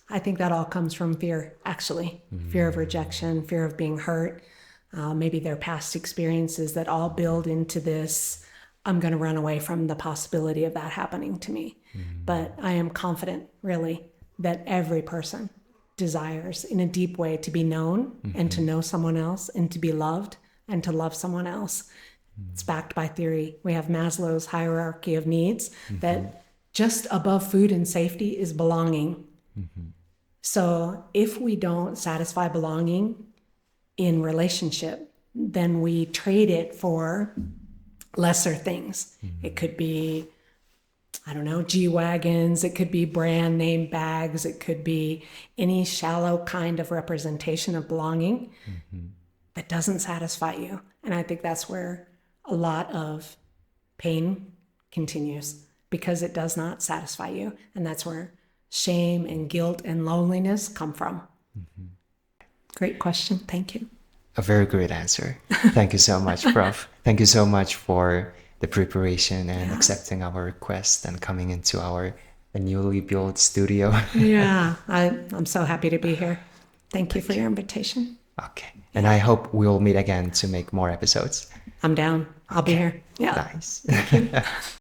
I think that all comes from fear, actually. Fear of rejection, fear of being hurt, maybe their past experiences that all build into this, I'm going to run away from the possibility of that happening to me. But I am confident, really, that every person desires in a deep way to be known and to know someone else and to be loved and to love someone else. It's backed by theory. We have Maslow's hierarchy of needs that just above food and safety is belonging. So if we don't satisfy belonging in relationship, then we trade it for lesser things. It could be, I don't know, G-Wagons, it could be brand name bags, it could be any shallow kind of representation of belonging that doesn't satisfy you. And I think that's where a lot of pain continues, because it does not satisfy you. And that's where shame and guilt and loneliness come from. Great question. Thank you. A very great answer. Thank you so much, Prof. Thank you so much for the preparation and accepting our request and coming into our newly built studio. Yeah, I'm so happy to be here. Thank you for your invitation. Okay. And I hope we'll meet again to make more episodes. I'm down. I'll be here. Yeah. Nice.